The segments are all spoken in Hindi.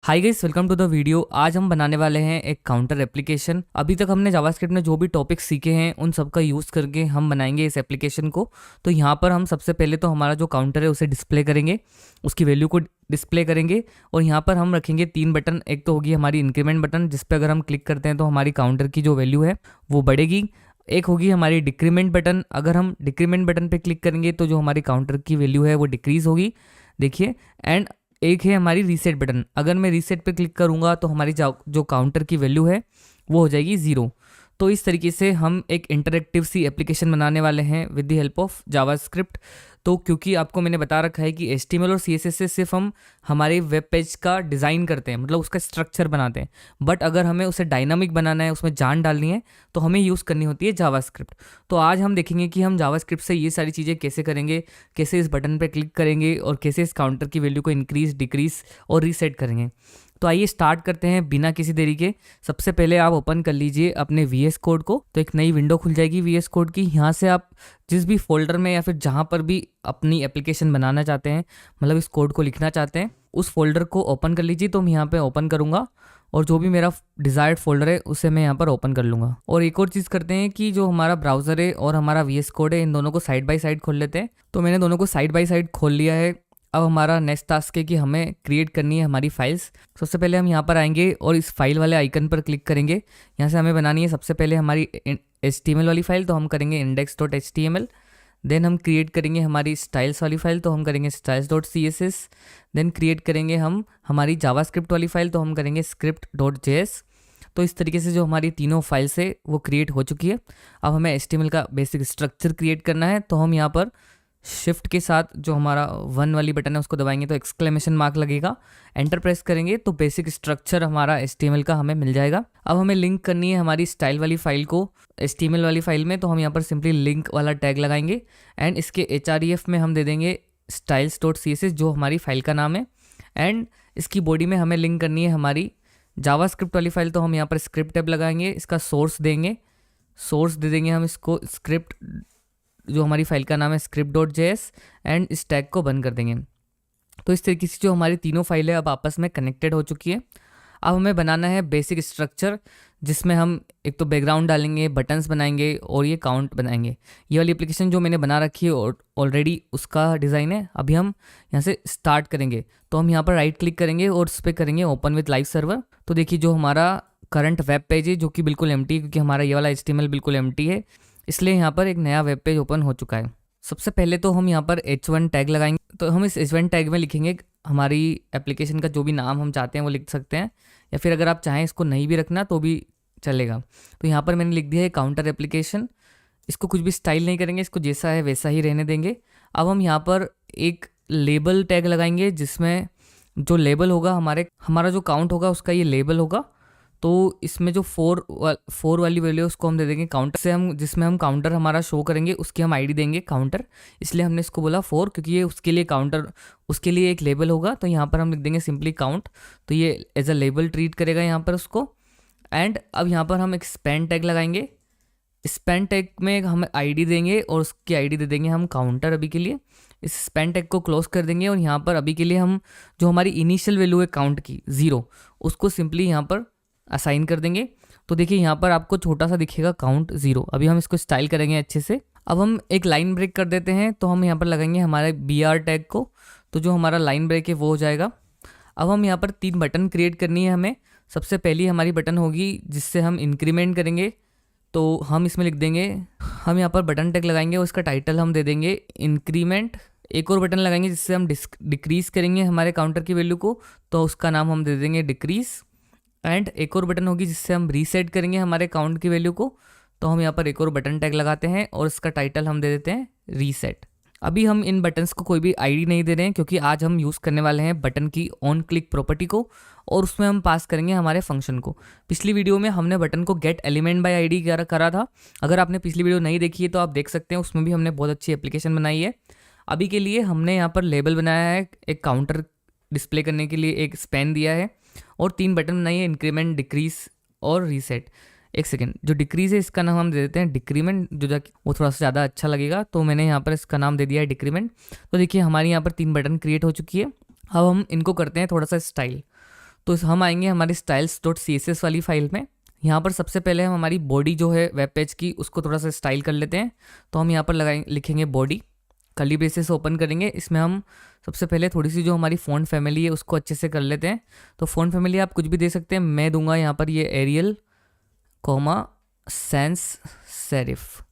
Hi guys, welcome to the video. आज हम बनाने वाले हैं एक काउंटर एप्लीकेशन। अभी तक हमने जावास्क्रिप्ट में जो भी टॉपिक सीखे हैं उन सब का यूज़ करके हम बनाएंगे इस एप्लीकेशन को। तो यहाँ पर हम सबसे पहले तो हमारा जो काउंटर है उसे डिस्प्ले करेंगे, उसकी वैल्यू को डिस्प्ले करेंगे। और यहाँ पर हम रखेंगे 3 बटन। एक तो होगी हमारी इंक्रीमेंट बटन, जिस पर अगर हम क्लिक करते हैं तो हमारी काउंटर की जो वैल्यू है वो बढ़ेगी। एक होगी हमारी डिक्रीमेंट बटन, अगर हम डिक्रीमेंट बटन पे क्लिक करेंगे तो जो हमारी काउंटर की वैल्यू है वो डिक्रीज़ होगी, देखिए। एंड एक है हमारी रीसेट बटन, अगर मैं रीसेट पे क्लिक करूँगा तो हमारी जो काउंटर की वैल्यू है वो हो जाएगी 0। तो इस तरीके से हम एक इंटरेक्टिव सी एप्लीकेशन बनाने वाले हैं with the help of JavaScript. तो क्योंकि आपको मैंने बता रखा है कि HTML और CSS से सिर्फ हम हमारे वेब पेज का डिज़ाइन करते हैं, मतलब उसका स्ट्रक्चर बनाते हैं। बट अगर हमें उसे डायनामिक बनाना है, उसमें जान डालनी है, तो हमें यूज़ करनी होती है जावास्क्रिप्ट। तो आज हम देखेंगे कि हम जावास्क्रिप्ट से ये सारी चीज़ें कैसे करेंगे, कैसे इस बटन पर क्लिक करेंगे और कैसे इस काउंटर की वैल्यू को इंक्रीज, डिक्रीज और रीसेट करेंगे। तो आइए स्टार्ट करते हैं बिना किसी देरी के। सबसे पहले आप ओपन कर लीजिए अपने VS कोड को, तो एक नई विंडो खुल जाएगी VS कोड की। यहाँ से आप जिस भी फोल्डर में या फिर जहाँ पर भी अपनी एप्लीकेशन बनाना चाहते हैं, मतलब इस कोड को लिखना चाहते हैं, उस फोल्डर को ओपन कर लीजिए। तो मैं यहाँ पे ओपन करूँगा और जो भी मेरा डिज़ायर्ड फोल्डर है उसे मैं यहाँ पर ओपन कर लूँगा। और एक और चीज़ करते हैं कि जो हमारा ब्राउज़र है और हमारा VS कोड है, इन दोनों को साइड बाय साइड खोल लेते हैं। तो मैंने दोनों को साइड बाय साइड खोल लिया है। अब हमारा नेक्स्ट टास्क है कि हमें क्रिएट करनी है हमारी फाइल्स। सबसे पहले हम यहाँ पर आएंगे और इस फाइल वाले आइकन पर क्लिक करेंगे। यहाँ से हमें बनानी है सबसे पहले हमारी HTML वाली फाइल, तो हम करेंगे index.html। देन हम क्रिएट करेंगे हमारी स्टाइल्स वाली फाइल, तो हम करेंगे styles.css। देन क्रिएट करेंगे हम हमारी जावास्क्रिप्ट वाली फाइल, तो हम करेंगे script.js। तो इस तरीके से जो हमारी तीनों फाइल्स है वो क्रिएट हो चुकी है। अब हमें HTML का बेसिक स्ट्रक्चर क्रिएट करना है, तो हम यहाँ पर शिफ्ट के साथ जो हमारा 1 वाली बटन है उसको दबाएंगे तो एक्सक्लेमेशन मार्क लगेगा। एंटर प्रेस करेंगे तो बेसिक स्ट्रक्चर हमारा HTML का हमें मिल जाएगा। अब हमें लिंक करनी है हमारी स्टाइल वाली फाइल को HTML वाली फाइल में, तो हम यहाँ पर सिंपली लिंक वाला टैग लगाएंगे। एंड इसके href में हम दे देंगे styles.css, जो हमारी फाइल का नाम है। एंड इसकी बॉडी में हमें लिंक करनी है हमारी जावास्क्रिप्ट वाली फाइल, तो हम यहाँ पर स्क्रिप्ट टैब लगाएंगे। इसका सोर्स देंगे, सोर्स दे देंगे हम इसको स्क्रिप्ट, जो हमारी फाइल का नाम है script.js। एंड इस टैग को बंद कर देंगे। तो इस तरीके से जो हमारी तीनों फाइलें अब आपस में कनेक्टेड हो चुकी है। अब हमें बनाना है बेसिक स्ट्रक्चर, जिसमें हम एक तो बैकग्राउंड डालेंगे, बटन्स बनाएंगे और ये काउंट बनाएंगे। ये वाली एप्लीकेशन जो मैंने बना रखी है और ऑलरेडी उसका डिज़ाइन है। अभी हम यहाँ से स्टार्ट करेंगे, तो हम यहाँ पर राइट क्लिक करेंगे और उस पर करेंगे ओपन विथ लाइव सर्वर। तो देखिए जो हमारा करंट वेब पेज है जो कि बिल्कुल एम्प्टी है, क्योंकि हमारा ये वाला HTML बिल्कुल एम्प्टी है, इसलिए यहाँ पर एक नया वेब पेज ओपन हो चुका है। सबसे पहले तो हम यहाँ पर H1 टैग लगाएंगे। तो हम इस H1 टैग में लिखेंगे हमारी एप्लीकेशन का जो भी नाम हम चाहते हैं वो लिख सकते हैं, या फिर अगर आप चाहें इसको नहीं भी रखना तो भी चलेगा। तो यहाँ पर मैंने लिख दिया है काउंटर एप्लीकेशन। इसको कुछ भी स्टाइल नहीं करेंगे, इसको जैसा है वैसा ही रहने देंगे। अब हम यहाँ पर एक लेबल टैग लगाएंगे, जिसमें जो लेबल होगा हमारा जो काउंट होगा उसका ये लेबल होगा। तो इसमें जो 4 वाली वैल्यू उसको हम दे देंगे काउंटर से, हम जिसमें हम काउंटर हमारा शो करेंगे उसकी हम ID देंगे काउंटर, इसलिए हमने इसको बोला 4, क्योंकि ये उसके लिए काउंटर, उसके लिए एक लेबल होगा। तो यहाँ पर हम लिख देंगे सिंपली काउंट, तो ये एज अ लेबल ट्रीट करेगा यहाँ पर उसको। एंड अब यहाँ पर हम एक स्पैन टैग लगाएंगे। स्पैन टैग में हम ID देंगे और उसकी ID दे देंगे हम काउंटर अभी के लिए। इस स्पैन टैग को क्लोज कर देंगे और यहाँ पर अभी के लिए हम जो हमारी इनिशियल वैल्यू है काउंट की 0, उसको सिंपली यहाँ पर असाइन कर देंगे। तो देखिए यहाँ पर आपको छोटा सा दिखेगा काउंट 0। अभी हम इसको स्टाइल करेंगे अच्छे से। अब हम एक लाइन ब्रेक कर देते हैं, तो हम यहाँ पर लगाएंगे हमारे BR टैग को, तो जो हमारा लाइन ब्रेक है वो हो जाएगा। अब हम यहाँ पर 3 बटन क्रिएट करनी है हमें। सबसे पहली हमारी बटन होगी जिससे हम इंक्रीमेंट करेंगे, तो हम इसमें लिख देंगे, हम यहाँ पर बटन टैग लगाएंगे और उसका टाइटल हम दे देंगे इंक्रीमेंट। एक और बटन लगाएंगे जिससे हम डिक्रीज़ करेंगे हमारे काउंटर की वैल्यू को, तो उसका नाम हम दे देंगे डिक्रीज़। एंड एक और बटन होगी जिससे हम रीसेट करेंगे हमारे काउंट की वैल्यू को, तो हम यहाँ पर एक और बटन टैग लगाते हैं और इसका टाइटल हम दे देते हैं रीसेट। अभी हम इन बटन्स को कोई भी ID नहीं दे रहे हैं, क्योंकि आज हम यूज़ करने वाले हैं बटन की ऑन क्लिक प्रॉपर्टी को, और उसमें हम पास करेंगे हमारे फंक्शन को। पिछली वीडियो में हमने बटन को गेट एलिमेंट बाय ID करा था। अगर आपने पिछली वीडियो नहीं देखी है तो आप देख सकते हैं, उसमें भी हमने बहुत अच्छी एप्लीकेशन बनाई है। अभी के लिए हमने यहाँ पर लेबल बनाया है, एक काउंटर डिस्प्ले करने के लिए एक स्पैन दिया है, और 3 बटन बनाई है, इंक्रीमेंट, डिक्रीज और रीसेट। एक सेकेंड, जो डिक्रीज है इसका नाम हम दे देते हैं डिक्रीमेंट, जो वो थोड़ा सा ज़्यादा अच्छा लगेगा, तो मैंने यहाँ पर इसका नाम दे दिया है डिक्रीमेंट। तो देखिए हमारी यहाँ पर 3 बटन क्रिएट हो चुकी है। अब हम इनको करते हैं थोड़ा सा स्टाइल। तो हम आएंगे हमारे styles.css वाली फाइल में। यहाँ पर सबसे पहले हम हमारी बॉडी जो है वेब पेज की उसको थोड़ा सा स्टाइल कर लेते हैं। तो हम यहाँ पर लिखेंगे बॉडी, कर्ली ब्रेसेस ओपन करेंगे। इसमें हम सबसे पहले थोड़ी सी जो हमारी फ़ॉन्ट फैमिली है उसको अच्छे से कर लेते हैं। तो फ़ॉन्ट फैमिली आप कुछ भी दे सकते हैं, मैं दूंगा यहाँ पर ये एरियल कॉमा सैंस सेरिफ।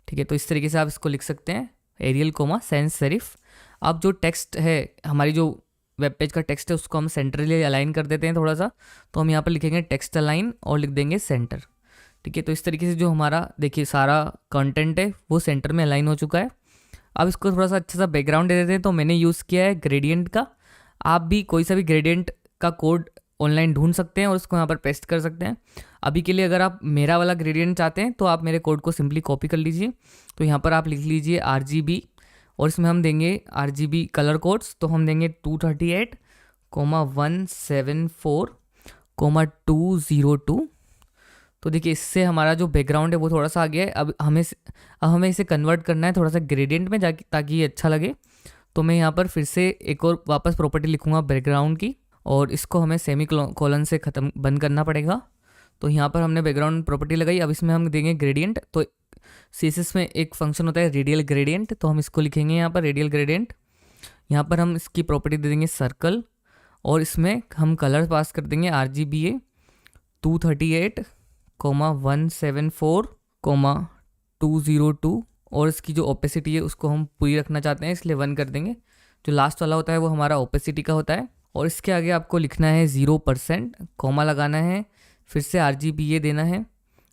ठीक है, तो इस तरीके से आप इसको लिख सकते हैं, एरियल कोमा सैंस सेरिफ। अब जो टेक्स्ट है, हमारी जो वेब पेज का टेक्स्ट है, उसको हम सेंटरली अलाइन कर देते हैं थोड़ा सा। तो हम यहाँ पर लिखेंगे टेक्स्ट अलाइन और लिख देंगे सेंटर। ठीक है, तो इस तरीके से जो हमारा देखिए सारा कंटेंट है वो सेंटर में अलाइन हो चुका है। अब इसको थोड़ा सा अच्छा सा बैकग्राउंड दे देते हैं। तो मैंने यूज़ किया है ग्रेडियंट का। आप भी कोई सा भी ग्रेडियंट का कोड ऑनलाइन ढूंढ सकते हैं और उसको यहाँ पर पेस्ट कर सकते हैं। अभी के लिए अगर आप मेरा वाला ग्रेडियंट चाहते हैं तो आप मेरे कोड को सिंपली कॉपी कर लीजिए। तो यहाँ पर आप लिख लीजिए RGB और इसमें हम देंगे RGB कलर कोड्स। तो हम देंगे 238,174,202। तो देखिए इससे हमारा जो बैकग्राउंड है वो थोड़ा सा आ गया है। अब हमें इसे कन्वर्ट करना है थोड़ा सा ग्रेडियंट में जाके, ताकि ये अच्छा लगे। तो मैं यहाँ पर फिर से एक और वापस प्रॉपर्टी लिखूँगा बैकग्राउंड की, और इसको हमें सेमी कोलन से ख़त्म बंद करना पड़ेगा। तो यहाँ पर हमने बैकग्राउंड प्रॉपर्टी लगाई। अब इसमें हम देंगे ग्रेडियंट। तो CSS में एक फंक्शन होता है रेडियल ग्रेडियंट, तो हम इसको लिखेंगे यहाँ पर रेडियल ग्रेडियंट। यहाँ पर हम इसकी प्रॉपर्टी दे देंगे सर्कल, और इसमें हम कलर पास कर देंगे RGBA 238,174,202, और इसकी जो ओपेसिटी है उसको हम पूरी रखना चाहते हैं, इसलिए 1 कर देंगे। जो लास्ट वाला होता है वो हमारा ओपेसिटी का होता है। और इसके आगे आपको लिखना है 0%, कॉमा लगाना है, फिर से RGBA देना है,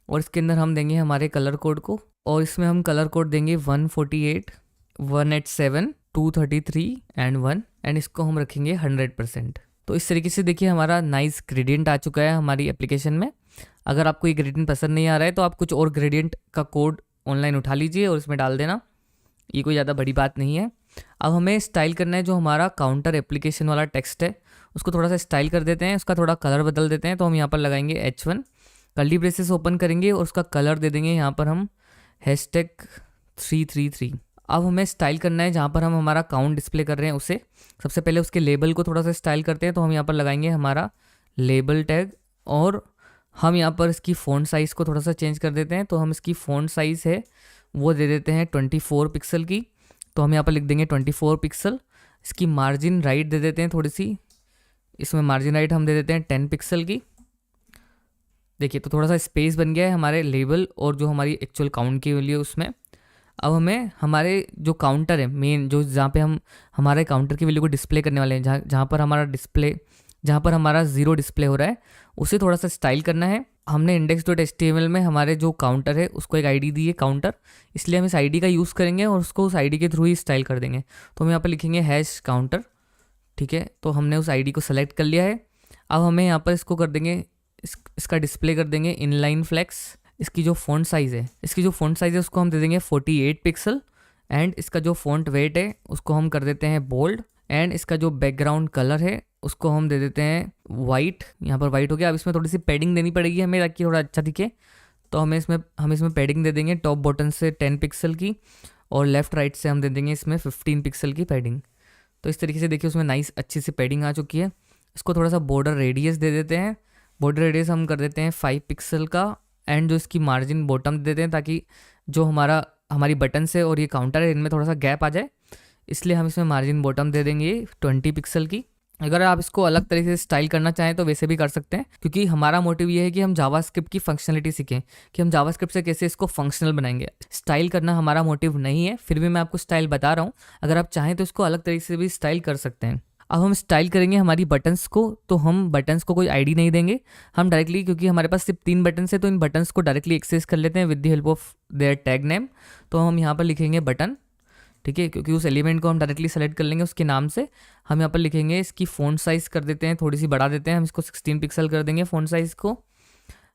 और इसके अंदर हम देंगे हमारे कलर कोड को। और इसमें हम कलर कोड देंगे 148, 187, 233 एंड 1, एंड इसको हम रखेंगे 100%। तो इस तरीके से देखिए हमारा नाइस ग्रेडियंट आ चुका है हमारी एप्लीकेशन में। अगर आपको ये ग्रेडियंट पसंद नहीं आ रहा है तो आप कुछ और ग्रेडियंट का कोड ऑनलाइन उठा लीजिए और इसमें डाल देना, ये कोई ज़्यादा बड़ी बात नहीं है। अब हमें स्टाइल करना है, जो हमारा काउंटर एप्लीकेशन वाला टेक्स्ट है उसको थोड़ा सा स्टाइल कर देते हैं, उसका थोड़ा कलर बदल देते हैं। तो हम यहाँ पर लगाएंगे H1, कर्ली ब्रेसेस ओपन करेंगे और उसका कलर दे देंगे यहाँ पर हम #333। अब हमें स्टाइल करना है जहाँ पर हम हमारा काउंट डिस्प्ले कर रहे हैं उसे। सबसे पहले उसके लेबल को थोड़ा सा स्टाइल करते हैं। तो हम यहाँ पर लगाएंगे हमारा लेबल टैग, और हम यहाँ पर इसकी फ़ॉन्ट साइज़ को थोड़ा सा चेंज कर देते हैं। तो हम इसकी फ़ॉन्ट साइज़ है वो दे देते हैं 24 पिक्सल की। तो हम यहाँ पर लिख देंगे 24 पिक्सल। इसकी मार्जिन राइट दे देते हैं थोड़ी सी, इसमें मार्जिन राइट हम दे देते हैं 10 पिक्सल की। देखिए तो थोड़ा सा स्पेस बन गया है हमारे लेबल और जो हमारी एक्चुअल काउंट की वैल्यू है उसमें। अब हमें हमारे जो काउंटर है मेन, जो जहाँ पे हम हमारे काउंटर की वैल्यू को डिस्प्ले करने वाले हैं, जहाँ पर हमारा 0 डिस्प्ले हो रहा है, उसे थोड़ा सा स्टाइल करना है। हमने index.html में हमारे जो काउंटर है उसको एक ID दी है काउंटर, इसलिए हम इस ID का यूज़ करेंगे और उसको उस ID के थ्रू ही स्टाइल कर देंगे। तो हम यहाँ पर लिखेंगे #counter। ठीक है, तो हमने उस ID को सेलेक्ट कर लिया है। अब हमें यहाँ पर इसको कर देंगे, इसका डिस्प्ले कर देंगे इनलाइन फ्लेक्स। इसकी जो फ़ॉन्ट साइज़ है उसको हम दे देंगे 48 पिक्सल, एंड इसका जो फ़ॉन्ट वेट है उसको हम कर देते हैं बोल्ड, एंड इसका जो बैकग्राउंड कलर है उसको हम दे देते हैं वाइट। यहाँ पर वाइट हो गया। अब इसमें थोड़ी सी पैडिंग देनी पड़ेगी हमें ताकि थोड़ा अच्छा दिखे। तो हम इसमें पैडिंग दे देंगे टॉप बटन से 10 पिक्सल की, और लेफ़्ट राइट से हम दे देंगे इसमें 15 पिक्सल की पैडिंग। तो इस तरीके से देखिए उसमें नाइस अच्छी सी पैडिंग आ चुकी है। इसको थोड़ा सा बॉर्डर रेडियस दे देते हैं। बॉर्डर रेडियस हम कर देते हैं 5 पिक्सल का, एंड जो इसकी मार्जिन बॉटम दे देते हैं ताकि जो हमारी बटन से और ये काउंटर है इनमें थोड़ा सा गैप आ जाए, इसलिए हम इसमें मार्जिन बॉटम दे देंगे 20 पिक्सल की। अगर आप इसको अलग तरीके से स्टाइल करना चाहें तो वैसे भी कर सकते हैं, क्योंकि हमारा मोटिव ये है कि हम जावास्क्रिप्ट की फंक्शनलिटी सीखें कि हम जावास्क्रिप्ट से कैसे इसको फंक्शनल बनाएंगे। स्टाइल करना हमारा मोटिव नहीं है, फिर भी मैं आपको स्टाइल बता रहा हूँ। अगर आप चाहें तो इसको अलग तरीके से भी स्टाइल कर सकते हैं। अब हम स्टाइल करेंगे हमारी बटन्स को। तो हम बटन्स को कोई ID नहीं देंगे, हम डायरेक्टली, क्योंकि हमारे पास सिर्फ 3 बटन्स है तो इन बटन्स को डायरेक्टली एक्सेस कर लेते हैं with the help of their tag name. तो हम यहाँ पर लिखेंगे बटन, ठीक है, क्योंकि उस एलिमेंट को हम डायरेक्टली सेलेक्ट कर लेंगे उसके नाम से। हम यहाँ पर लिखेंगे, इसकी फ़ॉन्ट साइज़ कर देते हैं, थोड़ी सी बढ़ा देते हैं, हम इसको 16 पिक्सल कर देंगे फ़ॉन्ट साइज़ को।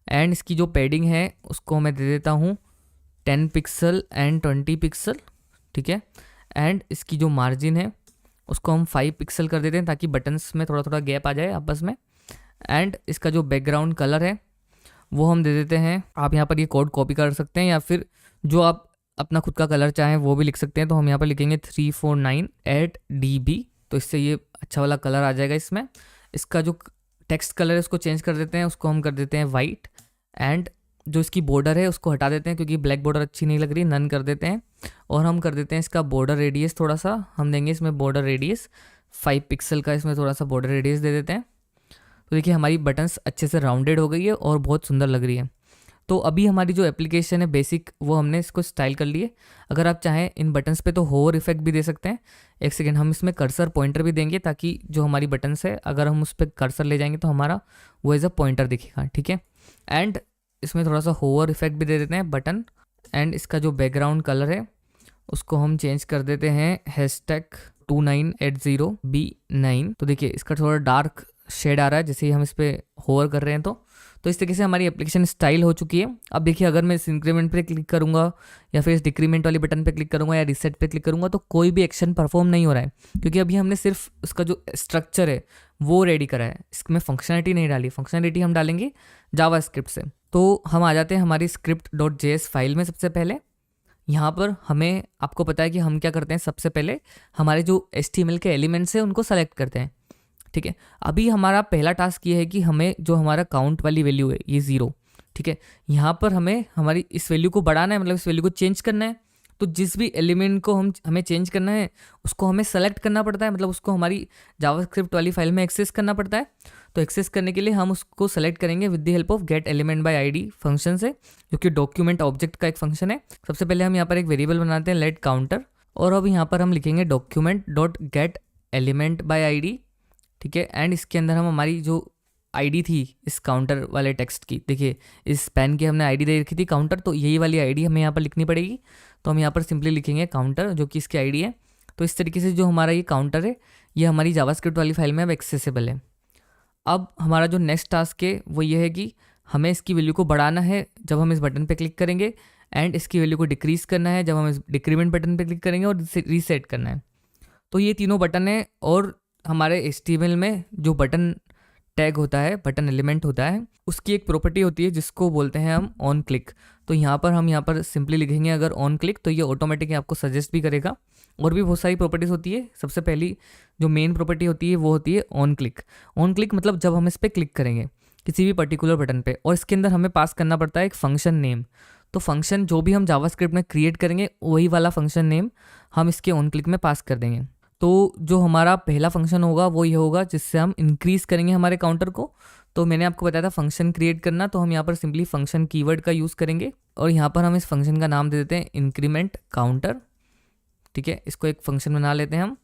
एंड इसकी जो पैडिंग है उसको मैं दे देता हूँ 10 पिक्सल एंड 20 पिक्सल, ठीक है। एंड इसकी जो मार्जिन है उसको हम 5 पिक्सल कर देते हैं ताकि बटन्स में थोड़ा थोड़ा गैप आ जाए आपस में। एंड इसका जो बैकग्राउंड कलर है वो हम दे देते हैं, आप यहाँ पर ये कोड कॉपी कर सकते हैं या फिर जो आप अपना खुद का कलर चाहें वो भी लिख सकते हैं। तो हम यहाँ पर लिखेंगे 349 8 dB, तो इससे ये अच्छा वाला कलर आ जाएगा इसमें। इसका जो टेक्स्ट कलर है उसको चेंज कर देते हैं, उसको हम कर देते हैं वाइट। एंड जो इसकी बॉर्डर है उसको हटा देते हैं क्योंकि ब्लैक बॉर्डर अच्छी नहीं लग रही, नन कर देते हैं। और हम कर देते हैं इसका बॉर्डर रेडियस थोड़ा सा, हम देंगे इसमें बॉर्डर रेडियस 5 पिक्सल का, इसमें थोड़ा सा बॉर्डर रेडियस दे देते हैं। तो देखिए हमारी बटन्स अच्छे से राउंडेड हो गई है और बहुत सुंदर लग रही है। तो अभी हमारी जो एप्लीकेशन है बेसिक, वो हमने इसको स्टाइल कर लिए। अगर आप चाहें इन बटन्स पे तो होवर इफेक्ट भी दे सकते हैं। एक सेकेंड, हम इसमें कर्सर पॉइंटर भी देंगे ताकि जो हमारी बटन्स है अगर हम उस पर कर्सर ले जाएंगे तो हमारा वो एज अ पॉइंटर दिखेगा, ठीक है। एंड इसमें थोड़ा सा होवर इफेक्ट भी दे देते हैं बटन। एंड इसका जो बैकग्राउंड कलर है उसको हम चेंज कर देते हैं #2980B9। तो देखिए इसका थोड़ा डार्क शेड आ रहा है जैसे ही हम इस पर होवर कर रहे हैं। तो इस तरीके से हमारी एप्लीकेशन स्टाइल हो चुकी है। अब देखिए अगर मैं इस इंक्रीमेंट पे क्लिक करूंगा या फिर इस डिक्रीमेंट वाली बटन पे क्लिक करूंगा या रीसेट पे क्लिक करूंगा तो कोई भी एक्शन परफॉर्म नहीं हो रहा है, क्योंकि अभी हमने सिर्फ उसका जो स्ट्रक्चर है वो रेडी करा है, इसमें फंक्शनलिटी नहीं डाली। फंक्शनलिटी हम डालेंगे जावास्क्रिप्ट से। तो हम आ जाते हैं हमारी script.js फाइल में। सबसे पहले यहाँ पर हमें, आपको पता है कि हम क्या करते हैं, सबसे पहले हमारे जो HTML के एलिमेंट्स हैं उनको सेलेक्ट करते हैं, ठीक है। अभी हमारा पहला टास्क ये है कि हमें जो हमारा काउंट वाली वैल्यू है ये 0, ठीक है, यहाँ पर हमें हमारी इस वैल्यू को बढ़ाना है, मतलब इस वैल्यू को चेंज करना है। तो जिस भी एलिमेंट को हमें चेंज करना है उसको हमें सेलेक्ट करना पड़ता है, मतलब उसको हमारी जावास्क्रिप्ट वाली फाइल में एक्सेस करना पड़ता है। तो एक्सेस करने के लिए हम उसको सेलेक्ट करेंगे with the help of gate element bye ID function से, जो कि डॉक्यूमेंट ऑब्जेक्ट का एक फंक्शन है। सबसे पहले हम यहाँ पर एक वेरिएबल बनाते हैं लेट काउंटर, और अब यहाँ पर हम लिखेंगे document dot get element bye ID, ठीक है। एंड इसके अंदर हम हमारी जो आईडी थी इस काउंटर वाले टेक्स्ट की, देखिए इस पैन की हमने आईडी दे रखी थी काउंटर, तो यही वाली आईडी हमें यहाँ पर लिखनी पड़ेगी। तो हम यहाँ पर सिंपली लिखेंगे काउंटर, जो कि इसकी आईडी है। तो इस तरीके से जो हमारा ये काउंटर है ये हमारी जावास्क्रिप्ट वाली फाइल में अब एक्सेसिबल है। अब हमारा जो नेक्स्ट टास्क है वो ये है कि हमें इसकी वैल्यू को बढ़ाना है जब हम इस बटन पे क्लिक करेंगे, एंड इसकी वैल्यू को डिक्रीज़ करना है जब हम इस डिक्रीमेंट बटन पे क्लिक करेंगे, और रीसेट करना है। तो ये तीनों बटन है। और हमारे HTML में जो बटन टैग होता है, बटन एलिमेंट होता है, उसकी एक प्रॉपर्टी होती है जिसको बोलते हैं हम ऑन क्लिक। तो यहाँ पर सिंपली लिखेंगे अगर ऑन क्लिक, तो ये ऑटोमेटिकली आपको सजेस्ट भी करेगा। और भी बहुत सारी प्रॉपर्टीज़ होती है। सबसे पहली जो मेन प्रॉपर्टी होती है वो होती है ऑन क्लिक। ऑन क्लिक मतलब जब हम इस पर क्लिक करेंगे किसी भी पर्टिकुलर बटन पे, और इसके अंदर हमें पास करना पड़ता है एक फंक्शन नेम। तो फंक्शन जो भी हम जावास्क्रिप्ट में क्रिएट करेंगे वही वाला फंक्शन नेम हम इसके ऑन क्लिक में पास कर देंगे। तो जो हमारा पहला फंक्शन होगा वो ये होगा जिससे हम इंक्रीज़ करेंगे हमारे काउंटर को। तो मैंने आपको बताया था फंक्शन क्रिएट करना, तो हम यहाँ पर सिंपली फंक्शन कीवर्ड का यूज़ करेंगे, और यहाँ पर हम इस फंक्शन का नाम दे देते हैं इंक्रीमेंट काउंटर, ठीक है। इसको एक फंक्शन बना लेते हैं हम,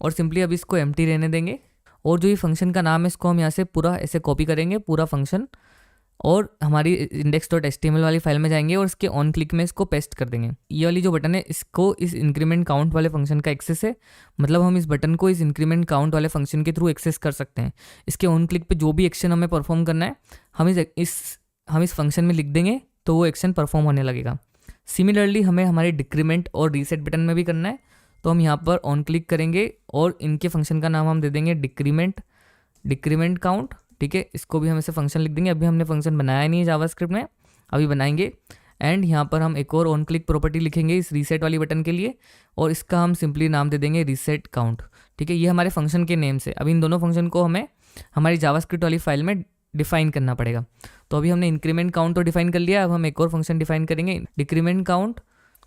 और सिंपली अभी इसको एम्प्टी रहने देंगे। और जो ये फंक्शन का नाम है इसको हम यहाँ से पूरा ऐसे कॉपी करेंगे पूरा फंक्शन, और हमारी index.html वाली फाइल में जाएंगे और इसके ऑन क्लिक में इसको पेस्ट कर देंगे। ये वाली जो बटन है इसको इस इंक्रीमेंट काउंट वाले फंक्शन का एक्सेस है, मतलब हम इस बटन को इस इंक्रीमेंट काउंट वाले फंक्शन के थ्रू एक्सेस कर सकते हैं। इसके ऑन क्लिक पे जो भी एक्शन हमें परफॉर्म करना है हम इस फंक्शन में लिख देंगे तो वो एक्शन परफॉर्म होने लगेगा। सिमिलरली हमें हमारे डिक्रीमेंट और रीसेट बटन में भी करना है। तो हम यहाँ पर ऑन क्लिक करेंगे और इनके फंक्शन का नाम हम दे देंगे डिक्रीमेंट काउंट, ठीक है। इसको भी हम ऐसे फंक्शन लिख देंगे। अभी हमने फंक्शन बनाया नहीं है जावास्क्रिप्ट में, अभी बनाएंगे। एंड यहाँ पर हम एक और ऑन क्लिक प्रॉपर्टी लिखेंगे इस रीसेट वाली बटन के लिए, और इसका हम सिंपली नाम दे देंगे रीसेट काउंट, ठीक है। ये हमारे फंक्शन के नेम से। अभी इन दोनों फंक्शन को हमें हमारी जावास्क्रिप्ट वाली फाइल में डिफाइन करना पड़ेगा। तो अभी हमने इंक्रीमेंट काउंट तो डिफाइन कर लिया, अब हम एक और फंक्शन डिफाइन करेंगे डिक्रीमेंट काउंट।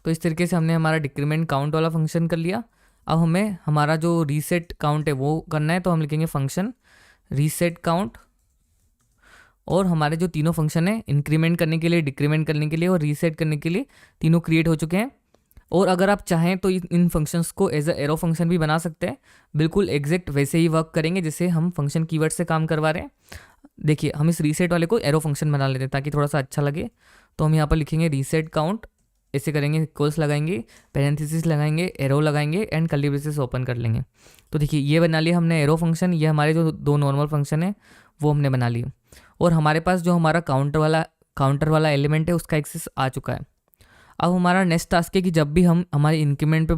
तो इस तरीके से हमने हमारा डिक्रीमेंट काउंट वाला फंक्शन कर लिया। अब हमें हमारा जो रीसेट काउंट है वो करना है, तो हम लिखेंगे फंक्शन रीसेट काउंट। और हमारे जो तीनों फंक्शन है इंक्रीमेंट करने के लिए, डिक्रीमेंट करने के लिए और रीसेट करने के लिए, तीनों क्रिएट हो चुके हैं। और अगर आप चाहें तो इन फंक्शंस को एज अ एरो फंक्शन भी बना सकते हैं, बिल्कुल एग्जैक्ट वैसे ही वर्क करेंगे जैसे हम फंक्शन कीवर्ड से काम करवा रहे हैं। देखिए हम इस रीसेट वाले को एरो फंक्शन बना लेते हैं ताकि थोड़ा सा अच्छा लगे। तो हम यहाँ पर लिखेंगे रीसेट काउंट, ऐसे करेंगे, इक्वल्स लगाएंगे, पैरेंथेसिस लगाएंगे, एरो लगाएंगे एंड कर्ली ब्रेसेस ओपन कर लेंगे। तो देखिए ये बना लिया हमने एरो फंक्शन। ये हमारे जो दो नॉर्मल फंक्शन है वो हमने बना लिए, और हमारे पास जो हमारा काउंटर वाला एलिमेंट है उसका एक्सेस आ चुका है। अब हमारा नेक्स्ट टास्क है कि जब भी हम हमारे इंक्रीमेंट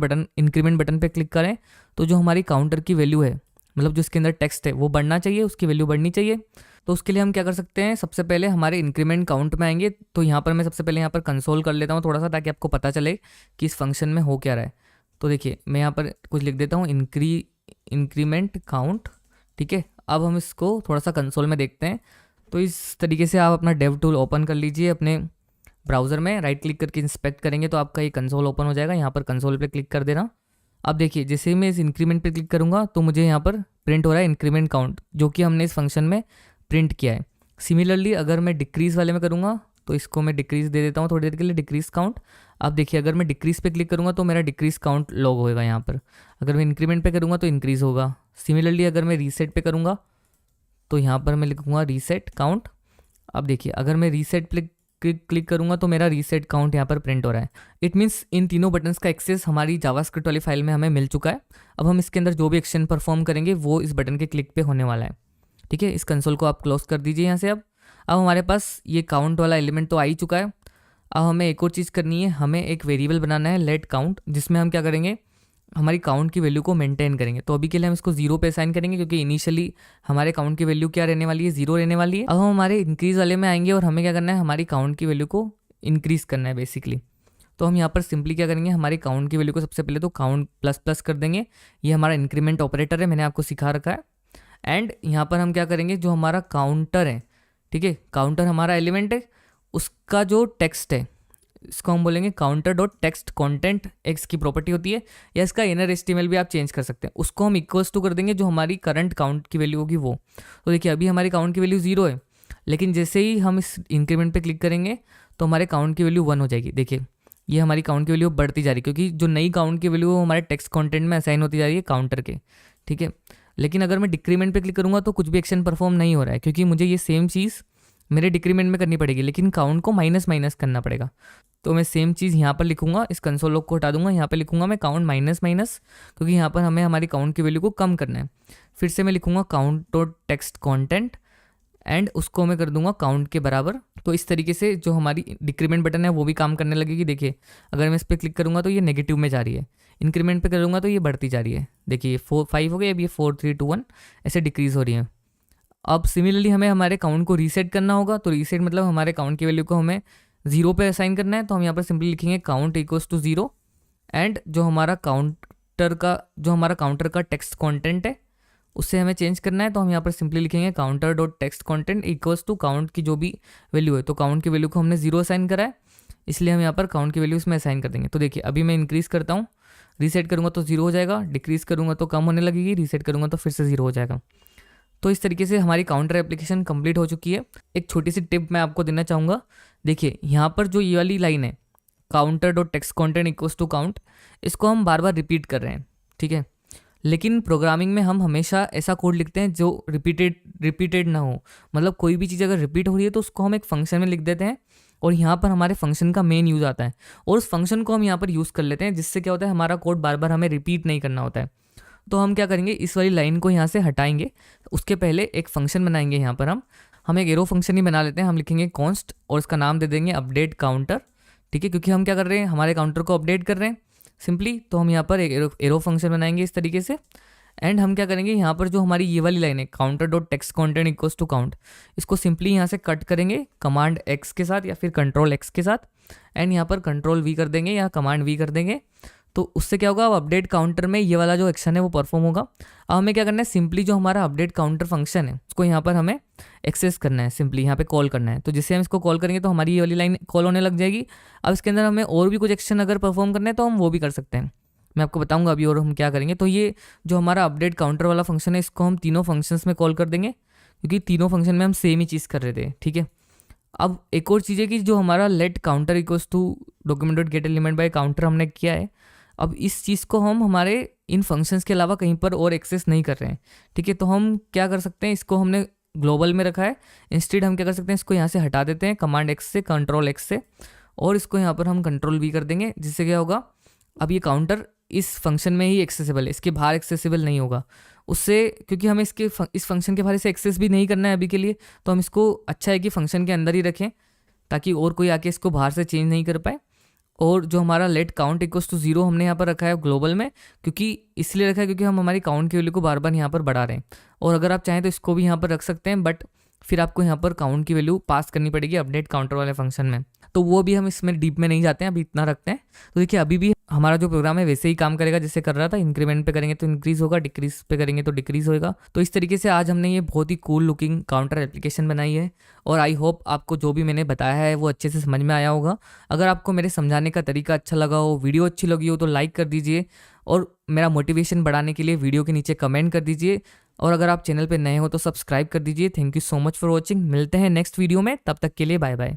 बटन पे क्लिक करें तो जो हमारी काउंटर की वैल्यू है, मतलब जो इसके अंदर टेक्स्ट है वो बढ़ना चाहिए, उसकी वैल्यू बढ़नी चाहिए। तो उसके लिए हम क्या कर सकते हैं, सबसे पहले हमारे इंक्रीमेंट काउंट में आएंगे। तो यहाँ पर मैं सबसे पहले यहाँ पर कंसोल कर लेता हूँ थोड़ा सा, ताकि आपको पता चले कि इस फंक्शन में हो क्या रहा है। तो देखिए मैं यहाँ पर कुछ लिख देता हूँ इंक्रीमेंट काउंट, ठीक है। अब हम इसको थोड़ा सा कंसोल में देखते हैं। तो इस तरीके से आप अपना डेव टूल ओपन कर लीजिए अपने ब्राउज़र में, राइट क्लिक करके इंस्पेक्ट करेंगे तो आपका ये कंसोल ओपन हो जाएगा। यहाँ पर कंसोल पे क्लिक कर देना। अब देखिए जैसे ही मैं इस इंक्रीमेंट पे क्लिक करूँगा तो मुझे यहाँ पर प्रिंट हो रहा है इंक्रीमेंट काउंट, जो कि हमने इस फंक्शन में प्रिंट किया है। सिमिलरली अगर मैं डिक्रीज़ वाले में करूँगा तो इसको मैं डिक्रीज़ दे देता हूँ थोड़ी देर के लिए, डिक्रीज़ काउंट। अब देखिए अगर मैं डिक्रीज़ पे क्लिक करूँगा तो मेरा डिक्रीज़ काउंट लॉग होएगा यहाँ पर। अगर मैं इंक्रीमेंट पे करूँगा तो इंक्रीज़ होगा। सिमिलरली अगर मैं रीसेट पे करूँगा तो यहाँ पर मैं लिखूँगा रीसेट काउंट। अब देखिए अगर मैं रीसेट पे क्लिक करूँगा तो मेरा रीसेट काउंट यहाँ पर प्रिंट हो रहा है। इट मीन्स इन तीनों बटन्स का एक्सेस हमारी जावास्क्रिप्ट वाली फाइल में हमें मिल चुका है। अब हम इसके अंदर जो भी एक्शन परफॉर्म करेंगे वो इस बटन के क्लिक पे होने वाला है। ठीक है, इस कंसोल को आप क्लोज कर दीजिए यहाँ से। अब हमारे पास ये काउंट वाला एलिमेंट तो आ ही चुका है। अब हमें एक और चीज़ करनी है, हमें एक वेरिएबल बनाना है लेट काउंट, जिसमें हम क्या करेंगे, हमारी काउंट की वैल्यू को मेंटेन करेंगे। तो अभी के लिए हम इसको 0 पे असाइन करेंगे, क्योंकि इनिशियली हमारे काउंट की वैल्यू क्या रहने वाली है, 0 रहने वाली है। अब हम हमारे इंक्रीज़ वाले में आएंगे और हमें क्या करना है, हमारी काउंट की वैल्यू को इंक्रीज़ करना है बेसिकली। तो हम यहाँ पर सिंपली क्या करेंगे, हमारी काउंट की वैल्यू को सबसे पहले तो काउंट प्लस प्लस कर देंगे। ये हमारा इंक्रीमेंट ऑपरेटर है, मैंने आपको सिखा रखा है। एंड यहाँ पर हम क्या करेंगे, जो हमारा काउंटर है, ठीक है, काउंटर हमारा एलिमेंट है, उसका जो टेक्स्ट है इसको हम बोलेंगे counter dot text content, x की प्रॉपर्टी होती है, या इसका इनर एस्टिमेल भी आप चेंज कर सकते हैं। उसको हम इक्वल्स टू कर देंगे जो हमारी करंट काउंट की वैल्यू होगी वो। तो देखिए अभी हमारी काउंट की वैल्यू 0 है, लेकिन जैसे ही हम इस इंक्रीमेंट पे क्लिक करेंगे तो हमारे काउंट की वैल्यू 1 हो जाएगी। देखिए ये हमारी काउंट की वैल्यू बढ़ती जा रही है, क्योंकि जो नई काउंट की वैल्यू वो हमारे टेक्स्ट कॉन्टेंट में असाइन होती जा रही है काउंटर के। ठीक है, लेकिन अगर मैं डिक्रीमेंट पे क्लिक करूँगा तो कुछ भी एक्शन परफॉर्म नहीं हो रहा है, क्योंकि मुझे ये सेम चीज़ मेरे डिक्रीमेंट में करनी पड़ेगी, लेकिन काउंट को माइनस माइनस करना पड़ेगा। तो मैं सेम चीज़ यहाँ पर लिखूंगा, इस कंसोल लॉग को हटा दूंगा, यहाँ पे लिखूंगा मैं काउंट माइनस माइनस, क्योंकि यहाँ पर हमें हमारी काउंट की वैल्यू को कम करना है। फिर से मैं लिखूंगा count dot text content and उसको मैं कर दूंगा काउंट के बराबर। तो इस तरीके से जो हमारी डिक्रीमेंट बटन है वो भी काम करने लगेगी। देखिए अगर मैं इस पर क्लिक करूँगा तो ये नेगेटिव में जा रही है, इंक्रीमेंट पे करूँगा तो ये बढ़ती जा रही है। देखिए 5 हो गई, अब ये 4 3 2 1 ऐसे डिक्रीज़ हो रही है। अब सिमिलरली हमें हमारे काउंट को रीसेट करना होगा। तो रीसेट मतलब हमारे काउंट की वैल्यू को हमें 0 पे असाइन करना है। तो हम यहाँ पर सिंपली लिखेंगे काउंट इक्वल्स टू 0 एंड जो हमारा काउंटर का टेक्स्ट कंटेंट है उससे हमें चेंज करना है। तो हम यहाँ पर सिंपली लिखेंगे counter dot text content equals to count की जो भी वैल्यू है। तो काउंट की वैल्यू को हमने 0 असाइन करा है, इसलिए हम यहाँ पर काउंट की वैल्यू इसमें असाइन कर देंगे। तो देखिए अभी मैं इंक्रीज़ करता हूँ, रीसेट करूँगा तो 0 हो जाएगा, डिक्रीज़ करूँगा तो कम होने लगेगी, रीसेट करूँगा तो फिर से 0 हो जाएगा। तो इस तरीके से हमारी काउंटर एप्लीकेशन कंप्लीट हो चुकी है। एक छोटी सी टिप मैं आपको देना चाहूँगा। देखिए यहाँ पर जो ये वाली लाइन है counter dot text content equals to count, इसको हम बार बार रिपीट कर रहे हैं, ठीक है, लेकिन प्रोग्रामिंग में हम हमेशा ऐसा कोड लिखते हैं जो रिपीटेड ना हो। मतलब कोई भी चीज़ अगर रिपीट हो रही है तो उसको हम एक फंक्शन में लिख देते हैं और यहाँ पर हमारे फंक्शन का मेन यूज़ आता है और उस फंक्शन को हम यहाँ पर यूज़ कर लेते हैं, जिससे क्या होता है हमारा कोड बार बार हमें रिपीट नहीं करना होता है। तो हम क्या करेंगे, इस वाली लाइन को यहाँ से हटाएंगे, उसके पहले एक फंक्शन बनाएंगे। यहाँ पर हम एक एरो फंक्शन ही बना लेते हैं। हम लिखेंगे कॉन्स्ट और इसका नाम दे देंगे अपडेट काउंटर, ठीक है, क्योंकि हम क्या कर रहे हैं, हमारे काउंटर को अपडेट कर रहे हैं सिंपली। तो हम यहाँ पर एक एरो फंक्शन बनाएंगे इस तरीके से एंड हम क्या करेंगे, यहाँ पर जो हमारी ये वाली लाइन है counter dot text content equals to count, इसको सिंपली यहाँ से कट करेंगे कमांड एक्स के साथ या फिर कंट्रोल एक्स के साथ एंड यहाँ पर कंट्रोल वी कर देंगे या कमांड वी कर देंगे। तो उससे क्या होगा, अब अपडेट काउंटर में ये वाला जो एक्शन है वो परफॉर्म होगा। अब हमें क्या करना है, सिंपली जो हमारा अपडेट काउंटर फंक्शन है उसको यहाँ पर हमें एक्सेस करना है, सिंपली यहाँ पे कॉल करना है। तो जिससे हम इसको कॉल करेंगे तो हमारी ये वाली लाइन कॉल होने लग जाएगी। अब इसके अंदर हमें और भी कुछ एक्शन अगर परफॉर्म करना है तो हम वो भी कर सकते हैं, मैं आपको बताऊंगा अभी और हम क्या करेंगे। तो ये जो हमारा अपडेट काउंटर वाला फंक्शन है इसको हम तीनों फंक्शंस में कॉल कर देंगे, क्योंकि तीनों फंक्शन में हम सेम ही चीज़ कर रहे थे, ठीक है। अब एक और चीज़ है कि जो हमारा let counter equals to document dot get element by counter हमने किया है, अब इस चीज़ को हम हमारे इन फंक्शंस के अलावा कहीं पर और एक्सेस नहीं कर रहे हैं, ठीक है। तो हम क्या कर सकते हैं, इसको हमने ग्लोबल में रखा है, इंस्टेड हम क्या कर सकते हैं, इसको यहाँ से हटा देते हैं कमांड एक्स से, कंट्रोल एक्स से, और इसको यहाँ पर हम कंट्रोल वी कर देंगे। जिससे क्या होगा, अब ये काउंटर इस फंक्शन में ही एक्सेसिबल है, इसके बाहर एक्सेसिबल नहीं होगा उससे, क्योंकि हमें इस फंक्शन के बाहर इसे एक्सेस भी नहीं करना है अभी के लिए। तो हम इसको अच्छा है कि फंक्शन के अंदर ही रखें ताकि और कोई आके इसको बाहर से चेंज नहीं कर पाए। और जो हमारा लेट काउंट इक्वल्स टू 0 हमने यहाँ पर रखा है ग्लोबल में, क्योंकि इसलिए रखा है क्योंकि हम हमारी काउंट की वैल्यू को बार बार यहाँ पर बढ़ा रहे हैं। और अगर आप चाहें तो इसको भी यहाँ पर रख सकते हैं, बट फिर आपको यहाँ पर काउंट की वैल्यू पास करनी पड़ेगी अपडेट काउंटर वाले फंक्शन में। तो वो भी हम इसमें डीप में नहीं जाते हैं, अभी इतना रखते हैं। तो देखिए अभी भी हमारा जो प्रोग्राम है वैसे ही काम करेगा जैसे कर रहा था। इंक्रीमेंट पे करेंगे तो इंक्रीज होगा, डिक्रीज पे करेंगे तो डिक्रीज होगा। तो इस तरीके से आज हमने ये बहुत ही कूल लुकिंग काउंटर एप्लीकेशन बनाई है और आई होप आपको जो भी मैंने बताया है वो अच्छे से समझ में आया होगा। अगर आपको मेरे समझाने का तरीका अच्छा लगा हो, वीडियो अच्छी लगी हो तो लाइक कर दीजिए और मेरा मोटिवेशन बढ़ाने के लिए वीडियो के नीचे कमेंट कर दीजिए। और अगर आप चैनल पे नए हो तो सब्सक्राइब कर दीजिए। Thank you so much for watching. मिलते हैं नेक्स्ट वीडियो में, तब तक के लिए बाय बाय।